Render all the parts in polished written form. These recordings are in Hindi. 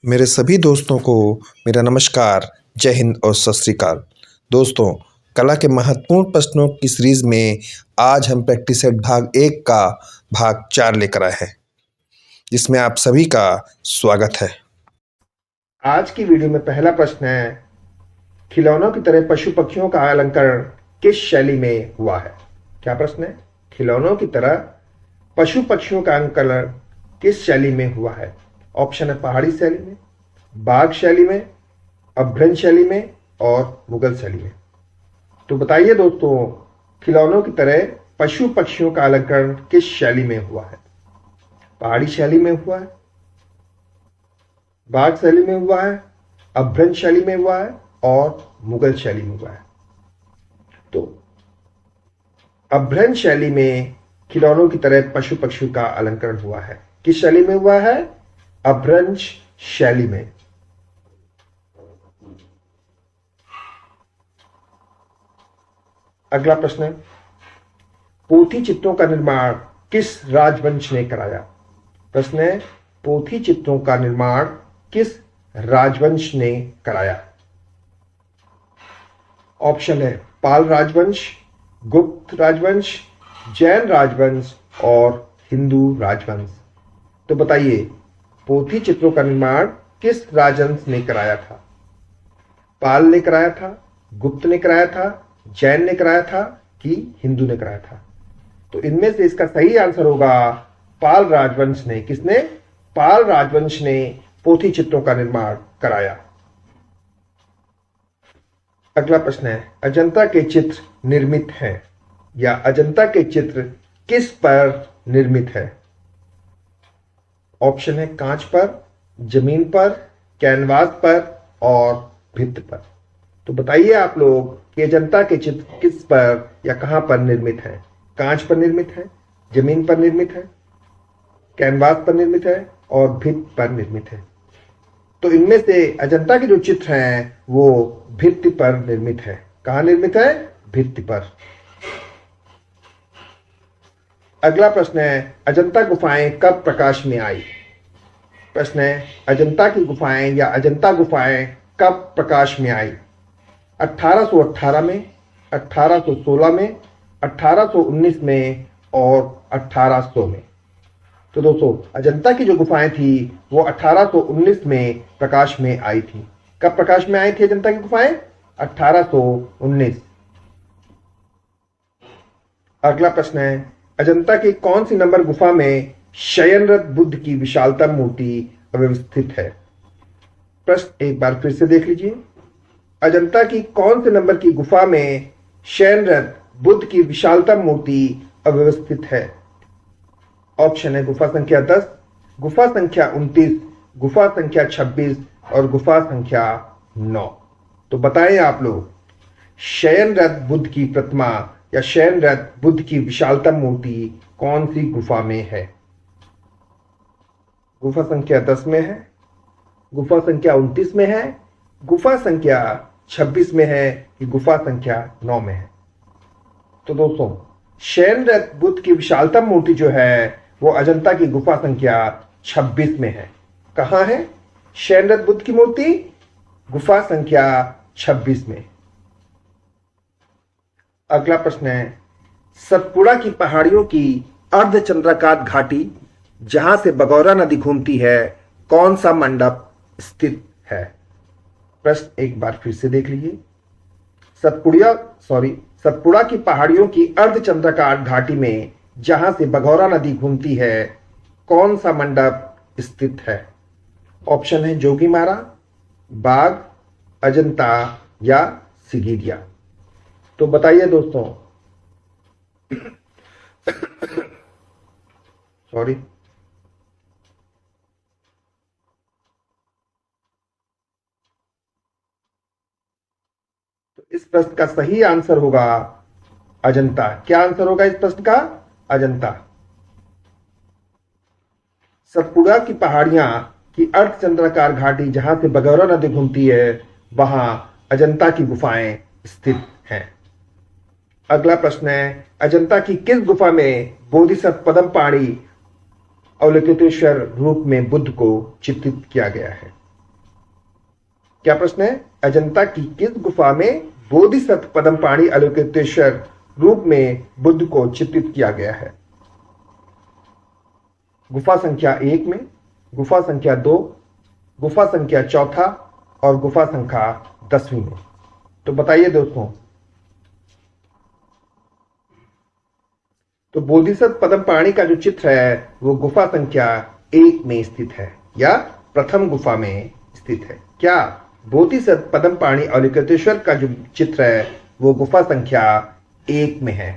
मेरे सभी दोस्तों को मेरा नमस्कार, जय हिंद और सत श्री अकाल। दोस्तों, कला के महत्वपूर्ण प्रश्नों की सीरीज में आज हम प्रैक्टिस सेट भाग 1 का भाग 4 लेकर आए हैं, जिसमें आप सभी का स्वागत है। आज की वीडियो में पहला प्रश्न है, खिलौनों की तरह पशु पक्षियों का अलंकरण किस शैली में हुआ है? क्या प्रश्न है? खिलौनों की तरह पशु पक्षियों का अलंकरण किस शैली में हुआ है? ऑप्शन है पहाड़ी शैली में, बाग शैली में, अभ्रंश शैली में और मुगल शैली में। तो बताइए दोस्तों, खिलौनों की तरह पशु पक्षियों का अलंकरण किस शैली में हुआ है? पहाड़ी शैली में हुआ है, बाग शैली में हुआ है, अभ्रंश शैली में हुआ है और मुगल शैली में हुआ है। तो अभ्रंश शैली में खिलौनों की तरह पशु पक्षियों का अलंकरण हुआ है। किस शैली में हुआ है? अभ्रंश शैली में। अगला प्रश्न है, पोथी चित्रों का निर्माण किस राजवंश ने कराया? प्रश्न है, पोथी चित्रों का निर्माण किस राजवंश ने कराया? ऑप्शन है पाल राजवंश, गुप्त राजवंश, जैन राजवंश और हिंदू राजवंश। तो बताइए, पोथी चित्रों का निर्माण किस राजवंश ने कराया था? पाल ने कराया था, गुप्त ने कराया था, जैन ने कराया था कि हिंदू ने कराया था? तो इनमें से इसका सही आंसर होगा पाल राजवंश ने। किसने? पाल राजवंश ने पोथी चित्रों का निर्माण कराया। अगला प्रश्न है, अजंता के चित्र निर्मित हैं या अजंता के चित्र किस पर निर्मित है? ऑप्शन है कांच पर, जमीन पर, कैनवास पर और भित्ति पर। तो बताइए आप लोग कि अजंता के चित्र किस पर या कहां पर निर्मित है? कांच पर निर्मित है, जमीन पर निर्मित है, कैनवास पर निर्मित है और भित्ति पर निर्मित है। तो इनमें से अजंता के जो चित्र हैं वो भित्ति पर निर्मित है। कहां निर्मित है? भित्ति पर। अगला प्रश्न है, अजंता गुफाएं कब प्रकाश में आई? प्रश्न है, अजंता की गुफाएं या अजंता गुफाएं कब प्रकाश में आई? 1818 में, 1816 में, 1819 में और 1800 में। तो दोस्तों, अजंता की जो गुफाएं थी वो 1819 में प्रकाश में आई थी। कब प्रकाश में आई थी अजंता की गुफाएं? 1819। अगला प्रश्न है, अजंता की कौन सी नंबर गुफा में शयनरत बुद्ध की विशालतम मूर्ति अव्यवस्थित है? प्रश्न एक बार फिर से देख लीजिए। अजंता की कौन से नंबर की गुफा में शयनरत बुद्ध की विशालतम मूर्ति अव्यवस्थित है? ऑप्शन है गुफा संख्या 10, गुफा संख्या 29, गुफा संख्या 26 और गुफा संख्या 9। तो बताएं आप लोग, शयनरत बुद्ध की प्रतिमा या शयनरत बुद्ध की विशालतम मूर्ति कौन सी गुफा में है? गुफा संख्या 10 में है, गुफा संख्या 29 में है, गुफा संख्या 26 में है कि गुफा संख्या 9 में है? तो दोस्तों, शयनरत बुद्ध की विशालतम मूर्ति जो है वो अजंता की गुफा संख्या 26 में है। कहां है शयनरत बुद्ध की मूर्ति? गुफा संख्या 26 में। अगला प्रश्न है, सतपुड़ा की पहाड़ियों की अर्धचंद्राकार घाटी जहां से बगौरा नदी घूमती है, कौन सा मंडप स्थित है? प्रश्न एक बार फिर से देख लीजिए। सतपुड़ा की पहाड़ियों की अर्धचंद्राकार घाटी में जहां से बगौरा नदी घूमती है, कौन सा मंडप स्थित है? ऑप्शन है जोगीमारा, बाग, अजंता या सिगिरिया। तो बताइए दोस्तों, सॉरी, तो इस प्रश्न का सही आंसर होगा अजंता। क्या आंसर होगा इस प्रश्न का? अजंता। सतपुड़ा की पहाड़ियां की अर्धचंद्राकार घाटी जहां से बगौरा नदी घूमती है, वहां अजंता की गुफाएं स्थित हैं। अगला प्रश्न है, अजंता की किस गुफा में बोधिसत्व पद्मपाणि अवलोकितेश्वर रूप में बुद्ध को चित्रित किया गया है? क्या प्रश्न है? अजंता की किस गुफा में बोधिसत्व पद्मपाणि अवलोकितेश्वर रूप में बुद्ध को चित्रित किया गया है? गुफा संख्या 1 में, गुफा संख्या 2, गुफा संख्या 4 और गुफा संख्या 10वीं में। तो बताइए दोस्तों। तो बोधिसत्व पद्मपाणि का जो चित्र है वो गुफा संख्या 1 में स्थित है या प्रथम गुफा में स्थित है। क्या बोधिसत्व पद्मपाणि अवलोकितेश्वर का जो चित्र है वो गुफा संख्या 1 में है?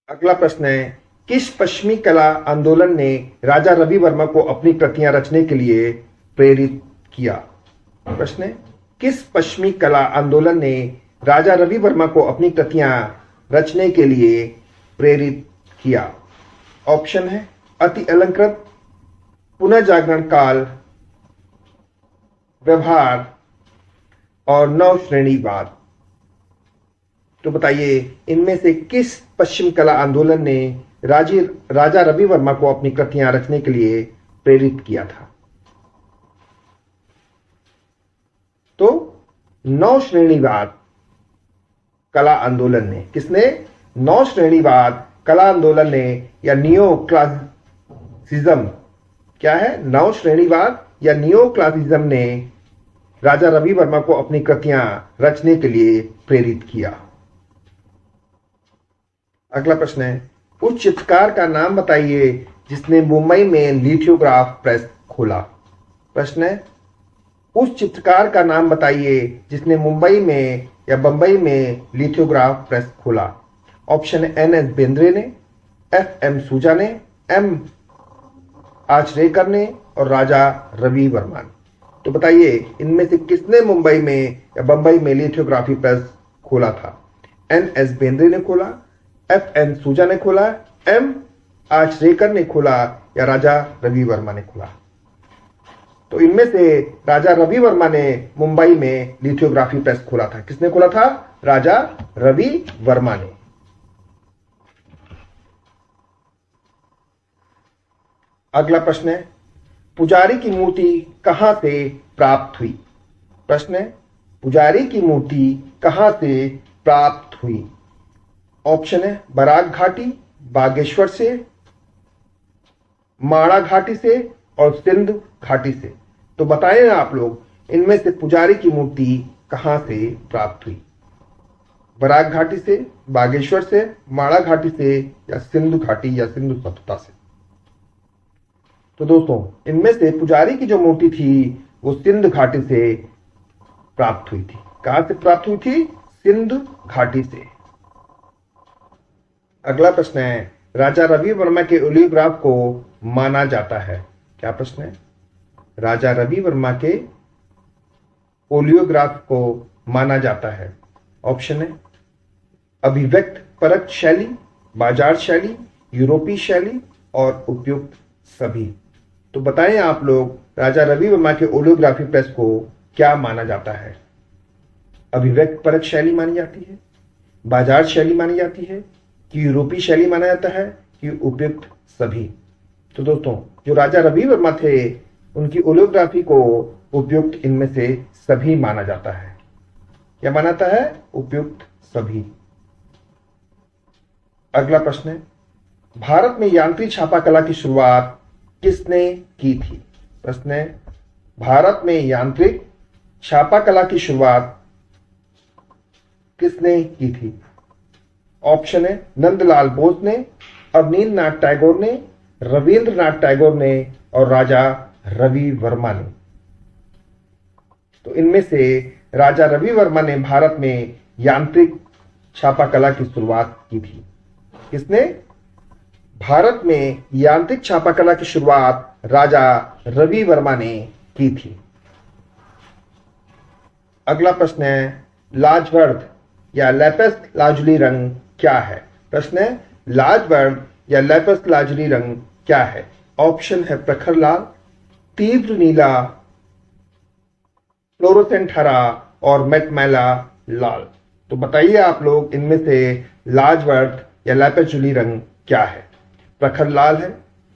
अगला प्रश्न है, किस पश्चिमी कला आंदोलन ने राजा रवि वर्मा को अपनी कृतियां रचने के लिए प्रेरित किया? प्रश्न है, किस पश्चिमी कला आंदोलन ने राजा रवि वर्मा को अपनी कृतियां रचने के लिए प्रेरित किया? ऑप्शन है अति अलंकृत, पुनः जागरण काल, व्यवहार और नव श्रेणीवाद। तो बताइए इनमें से किस पश्चिम कला आंदोलन ने राजा रवि वर्मा को अपनी कृतियां रचने के लिए प्रेरित किया था? तो नव श्रेणीवाद कला आंदोलन ने। किसने? नव श्रेणीवाद कला आंदोलन ने या नियो क्लासिज्म। क्या है? नव श्रेणीवाद या नियो क्लासिज्म ने राजा रवि वर्मा को अपनी कृतियां रचने के लिए प्रेरित किया। अगला प्रश्न है, उस चित्रकार का नाम बताइए जिसने मुंबई में लिथोग्राफ प्रेस खोला। प्रश्न है, उस चित्रकार का नाम बताइए जिसने मुंबई में या बंबई में लिथोग्राफ प्रेस खोला। ऑप्शन है NS बेंद्रे ने, FM सूजा ने, M आचरेकर ने और राजा रवि वर्मा ने। तो बताइए इनमें से किसने मुंबई में या बंबई में लिथोग्राफी प्रेस खोला था? NS बेंद्रे ने खोला, FN सूजा ने खोला, M आचरेकर ने खोला या राजा रवि वर्मा ने खोला? तो इनमें से राजा रवि वर्मा ने मुंबई में लिथोग्राफी प्रेस खोला था। किसने खोला था? राजा रवि वर्मा ने। अगला प्रश्न है, पुजारी की मूर्ति कहां से प्राप्त हुई? प्रश्न है, पुजारी की मूर्ति कहां से प्राप्त हुई? ऑप्शन है बराक घाटी, बागेश्वर से, माणा घाटी से और सिंध घाटी से। तो बताएं आप लोग इनमें से पुजारी की मूर्ति कहां से प्राप्त हुई? बराक घाटी से, बागेश्वर से, माणा घाटी से या सिंधु घाटी या सिंधु सभ्यता से? तो दोस्तों इनमें से पुजारी की जो मूर्ति थी वो सिंध घाटी से प्राप्त हुई थी। कहां से प्राप्त हुई थी? सिंध घाटी से। अगला प्रश्न है, राजा रवि वर्मा के ओलियोग्राफ को माना जाता है। क्या प्रश्न है? राजा रवि वर्मा के ओलियोग्राफ को माना जाता है। ऑप्शन है अभिव्यक्त परक शैली, बाजार शैली, यूरोपीय शैली और उपयुक्त सभी। तो बताएं आप लोग राजा रवि वर्मा के ओलियोग्राफी प्रेस को क्या माना जाता है? अभिव्यक्त परक शैली मानी जाती है, बाजार शैली मानी जाती है कि यूरोपीय शैली माना जाता है कि उपयुक्त सभी? तो दोस्तों जो राजा रवि वर्मा थे उनकी ओलियोग्राफी को उपयुक्त इनमें से सभी माना जाता है। क्या माना जाता है? उपयुक्त सभी। अगला प्रश्न है, भारत में यांत्रिक छापा कला की शुरुआत किसने की थी? प्रश्न है, भारत में यांत्रिक छापा कला की शुरुआत किसने की थी? ऑप्शन है नंदलाल बोस ने, अवनींद्रनाथ टैगोर ने, रविंद्रनाथ टैगोर ने और राजा रवि वर्मा ने। तो इनमें से राजा रवि वर्मा ने भारत में यांत्रिक छापा कला की शुरुआत की थी। किसने? भारत में यांत्रिक छापा कला की शुरुआत राजा रवि वर्मा ने की थी। अगला प्रश्न है, लाजवर्द या लैपिस लाजुली रंग क्या है? प्रश्न है, लाजवर्द या लैपिस लाजुली रंग क्या है? ऑप्शन है प्रखर लाल, तीव्र नीला, फ्लोरोसेंट हरा और मेटमैला लाल। तो बताइए आप लोग, इनमें से लाजवर्त या लैपेजुली रंग क्या है? प्रखर लाल है,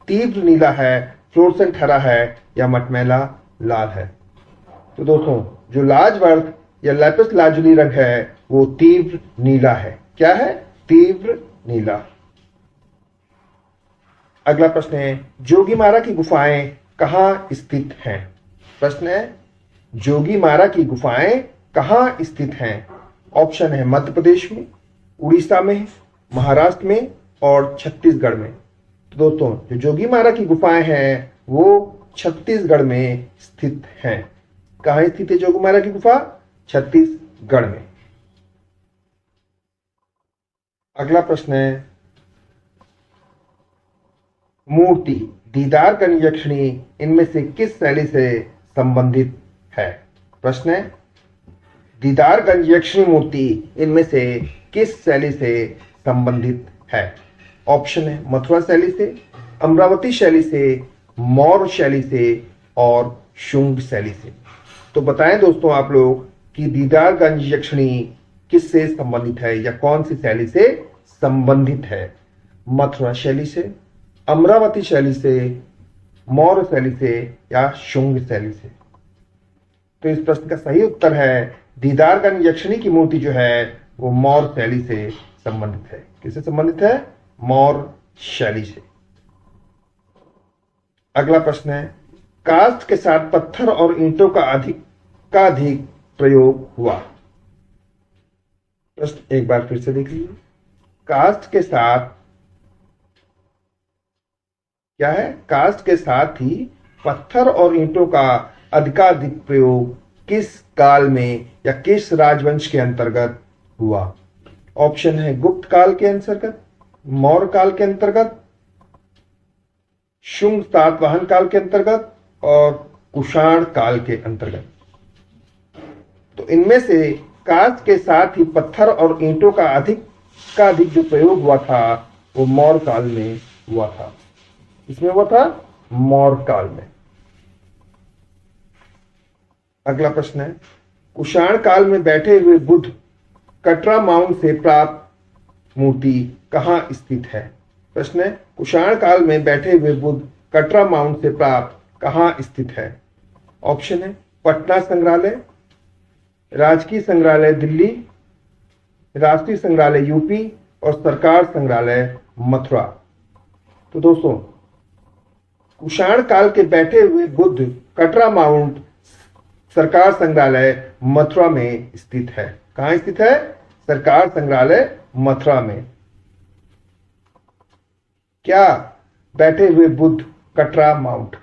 तीव्र नीला है, फ्लोरेसेंट हरा है या मटमैला लाल है? तो दोस्तों, जो लाजवर्त या लैपिस लाजुली रंग है वो तीव्र नीला है। क्या है? तीव्र नीला। अगला प्रश्न है, जोगीमारा की गुफाएं कहाँ स्थित हैं? प्रश्न है, जोगीमारा की गुफाएं कहाँ स्थित हैं? ऑप्शन है मध्य प्रदेश में, उड़ीसा में, महाराष्ट्र में और छत्तीसगढ़ में। तो दोस्तों, जो जोगीमारा की गुफाएं हैं वो छत्तीसगढ़ में स्थित हैं। कहाँ स्थित है जोगीमारा की गुफा? छत्तीसगढ़ में। अगला प्रश्न है, मूर्ति दीदारगंज यक्षिणी इनमें से किस शैली से संबंधित है? प्रश्न है, दीदारगंज यक्षिणी मूर्ति इनमें से किस शैली से संबंधित है? ऑप्शन है मथुरा शैली से, अमरावती शैली से, मौर्य शैली से और शुंग शैली से। तो बताएं दोस्तों आप लोग कि दीदारगंज यक्षिणी किससे संबंधित है या कौन सी शैली से संबंधित है? मथुरा शैली से, अमरावती शैली से, मौर्य शैली से या शुंग शैली से? तो इस प्रश्न का सही उत्तर है, दीदारगंज यक्षिणी की मूर्ति जो है वो मौर्य शैली से संबंधित है। किससे संबंधित है? मौर्य शैली से। अगला प्रश्न है, काष्ठ के साथ पत्थर और ईंटों का अधिक प्रयोग हुआ। प्रश्न एक बार फिर से देख लीजिए, काष्ठ के साथ क्या है? काष्ठ के साथ ही पत्थर और ईंटों का अधिकाधिक प्रयोग किस काल में या किस राजवंश के अंतर्गत हुआ? ऑप्शन है गुप्त काल के अंतर्गत, मौर्य काल के अंतर्गत, शुंग सातवाहन काल के अंतर्गत और कुषाण काल के अंतर्गत। तो इनमें से काष्ठ के साथ ही पत्थर और ईंटों का अधिक जो प्रयोग हुआ था वो मौर्य काल में हुआ था। इसमें हुआ था मौर्य काल में। अगला प्रश्न है, कुषाण काल में बैठे हुए बुद्ध कटरा माउंट से प्राप्त मूर्ति कहाँ स्थित है? प्रश्न है, कुषाण काल में बैठे हुए बुद्ध कटरा माउंट से प्राप्त कहाँ स्थित है? ऑप्शन है पटना संग्रहालय, राजकीय संग्रहालय दिल्ली, राष्ट्रीय संग्रहालय यूपी और सरकार संग्रहालय मथुरा। तो दोस्तों, कुषाण काल के बैठे हुए बुद्ध कटरा माउंट सरकार संग्रहालय मथुरा में स्थित है। कहाँ स्थित है? सरकार संग्रहालय मथुरा में। क्या? बैठे हुए बुद्ध कटरा माउंट।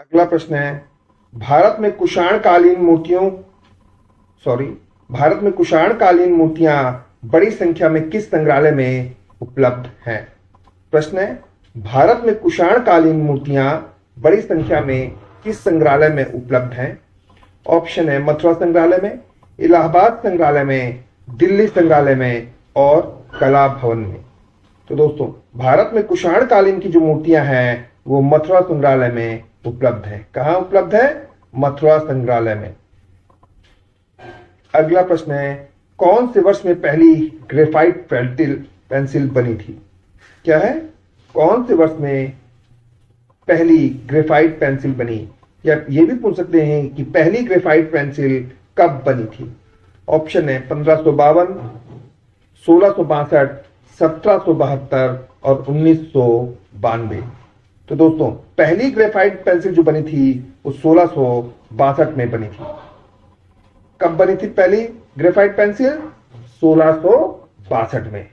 अगला प्रश्न है, भारत में कुषाण कालीन मूर्तियां बड़ी संख्या में किस संग्रहालय में उपलब्ध हैं? प्रश्न है, भारत में कुषाण कालीन मूर्तियां बड़ी संख्या में किस संग्रहालय में उपलब्ध हैं? ऑप्शन है मथुरा संग्रहालय में, इलाहाबाद संग्रहालय में, दिल्ली संग्रहालय में और कला भवन में। तो दोस्तों, भारत में कुषाण कालीन की जो मूर्तियां हैं वो मथुरा संग्रहालय में उपलब्ध है। कहाँ उपलब्ध है? मथुरा संग्रहालय में। अगला प्रश्न है, कौन से वर्ष में पहली ग्रेफाइट पेंसिल बनी थी? क्या है? कौन से वर्ष में पहली ग्रेफाइट पेंसिल बनी? या ये भी पूछ सकते हैं कि पहली ग्रेफाइट पेंसिल कब बनी थी? ऑप्शन है 1552, 1662, 1772 और 1992। तो दोस्तों, पहली ग्रेफाइट पेंसिल जो बनी थी वो 1662 में बनी थी। कब बनी थी पहली ग्रेफाइट पेंसिल? 1662 में।